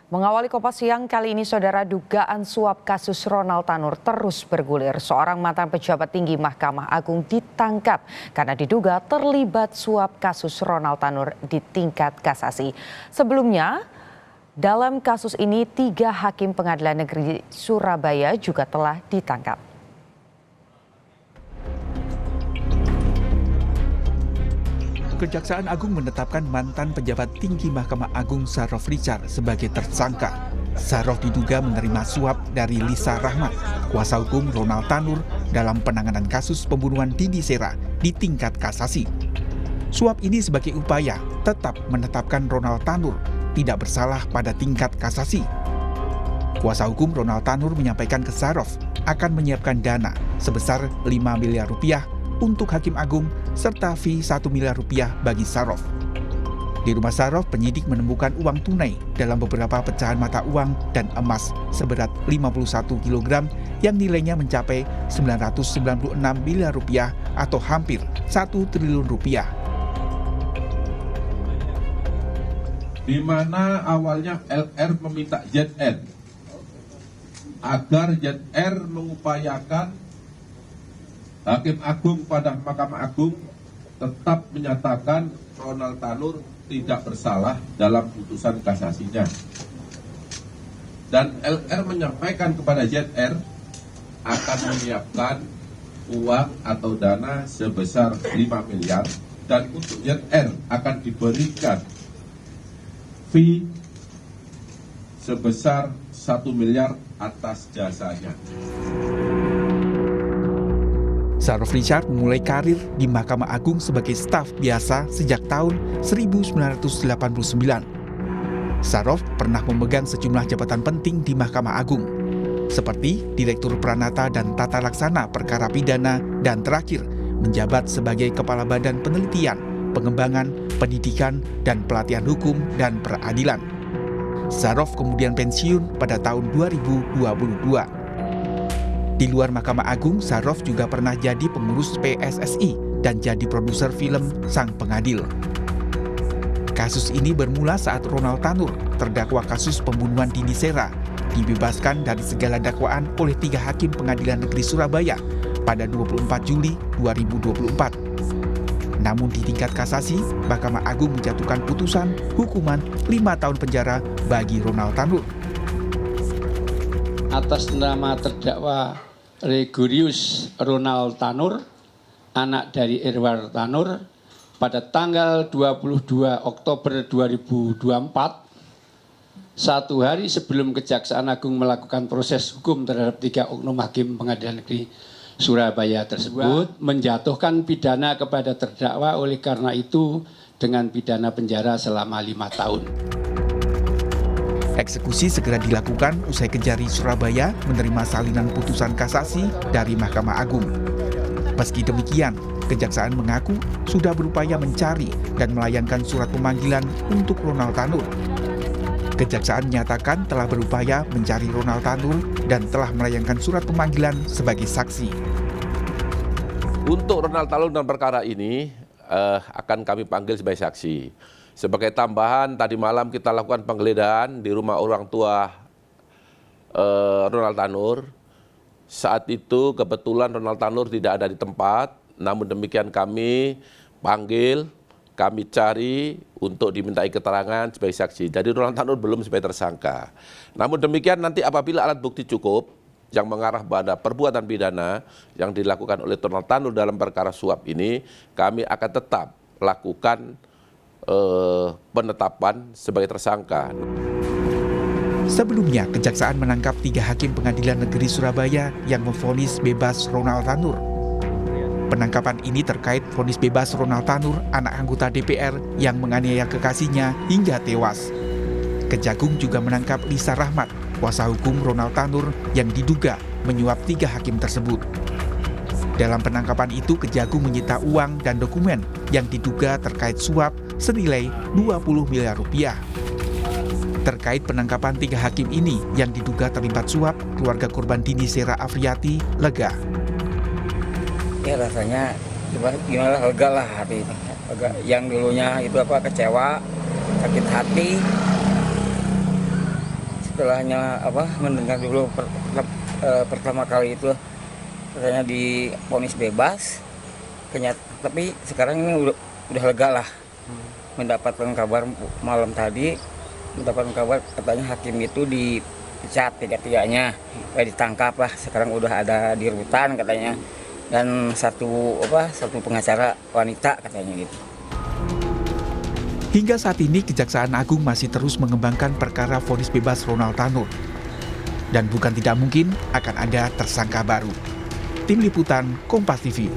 Mengawali Kompas Siang kali ini, saudara, dugaan suap kasus Ronald Tanur terus bergulir. Seorang mantan pejabat tinggi Mahkamah Agung ditangkap karena diduga terlibat suap kasus Ronald Tanur di tingkat kasasi. Sebelumnya, dalam kasus ini 3 hakim Pengadilan Negeri Surabaya juga telah ditangkap. Kejaksaan Agung menetapkan mantan pejabat tinggi Mahkamah Agung Sarof Richard sebagai tersangka. Sarof diduga menerima suap dari Lisa Rahmat, kuasa hukum Ronald Tanur, dalam penanganan kasus pembunuhan Dini Sera di tingkat kasasi. Suap ini sebagai upaya tetap menetapkan Ronald Tanur tidak bersalah pada tingkat kasasi. Kuasa hukum Ronald Tanur menyampaikan ke Sarof akan menyiapkan dana sebesar 5 miliar rupiah untuk Hakim Agung serta fee 1 miliar rupiah bagi Sarof. Di rumah Sarof, penyidik menemukan uang tunai dalam beberapa pecahan mata uang dan emas seberat 51 kg yang nilainya mencapai 996 miliar rupiah atau hampir 1 triliun rupiah. Di mana awalnya LR meminta ZN agar ZR mengupayakan Hakim Agung pada Mahkamah Agung tetap menyatakan Ronald Tanur tidak bersalah dalam putusan kasasinya. Dan LR menyampaikan kepada ZR akan menyiapkan uang atau dana sebesar 5 miliar dan untuk ZR akan diberikan fee sebesar 1 miliar atas jasanya. Sarof Richard memulai karir di Mahkamah Agung sebagai staf biasa sejak tahun 1989. Sarof pernah memegang sejumlah jabatan penting di Mahkamah Agung, seperti Direktur Pranata dan Tata Laksana Perkara Pidana, dan terakhir menjabat sebagai Kepala Badan Penelitian, Pengembangan, Pendidikan, dan Pelatihan Hukum dan Peradilan. Sarof kemudian pensiun pada tahun 2022. Di luar Mahkamah Agung, Sarof juga pernah jadi pengurus PSSI dan jadi produser film Sang Pengadil. Kasus ini bermula saat Ronald Tanur, terdakwa kasus pembunuhan Dini Sera, dibebaskan dari segala dakwaan oleh 3 hakim Pengadilan Negeri Surabaya pada 24 Juli 2024. Namun di tingkat kasasi, Mahkamah Agung menjatuhkan putusan hukuman 5 tahun penjara bagi Ronald Tanur. Atas nama terdakwa Gregorius Ronald Tanur, anak dari Irwar Tanur, pada tanggal 22 Oktober 2024, 1 hari sebelum Kejaksaan Agung melakukan proses hukum terhadap 3 oknum hakim Pengadilan Negeri Surabaya tersebut, menjatuhkan pidana kepada terdakwa, oleh karena itu dengan pidana penjara selama 5 tahun. Eksekusi segera dilakukan usai Kejari Surabaya menerima salinan putusan kasasi dari Mahkamah Agung. Meski demikian, Kejaksaan mengaku sudah berupaya mencari dan melayangkan surat pemanggilan untuk Ronald Tanur. Kejaksaan menyatakan telah berupaya mencari Ronald Tanur dan telah melayangkan surat pemanggilan sebagai saksi. Untuk Ronald Tanur dalam perkara ini akan kami panggil sebagai saksi. Sebagai tambahan, tadi malam kita lakukan penggeledahan di rumah orang tua Ronald Tanur. Saat itu kebetulan Ronald Tanur tidak ada di tempat, namun demikian kami panggil, kami cari untuk dimintai keterangan sebagai saksi. Jadi Ronald Tanur belum sebagai tersangka. Namun demikian nanti apabila alat bukti cukup yang mengarah pada perbuatan pidana yang dilakukan oleh Ronald Tanur dalam perkara suap ini, kami akan tetap lakukan penetapan sebagai tersangka. Sebelumnya, Kejaksaan menangkap 3 hakim Pengadilan Negeri Surabaya yang memvonis bebas Ronald Tanur. Penangkapan ini terkait vonis bebas Ronald Tanur, anak anggota DPR yang menganiaya kekasihnya hingga tewas. Kejagung juga menangkap Lisa Rahmat, kuasa hukum Ronald Tanur yang diduga menyuap 3 hakim tersebut. Dalam penangkapan itu, Kejagung menyita uang dan dokumen yang diduga terkait suap senilai 20 miliar rupiah. Terkait penangkapan 3 hakim ini yang diduga terlibat suap, keluarga korban Dini Sera Afriati lega. Ya rasanya gimana lega lah hari ini. Yang dulunya itu kecewa, sakit hati. setelahnya mendengar dulu pertama kali itu katanya divonis bebas, tapi sekarang ini udah lega lah. Mendapatkan kabar malam tadi, katanya hakim itu dipecat tiga-tiganya, ditangkap lah. Sekarang udah ada di rutan katanya, dan satu pengacara wanita katanya gitu. Hingga saat ini Kejaksaan Agung masih terus mengembangkan perkara vonis bebas Ronald Tanur. Dan bukan tidak mungkin akan ada tersangka baru. Tim Liputan Kompas TV.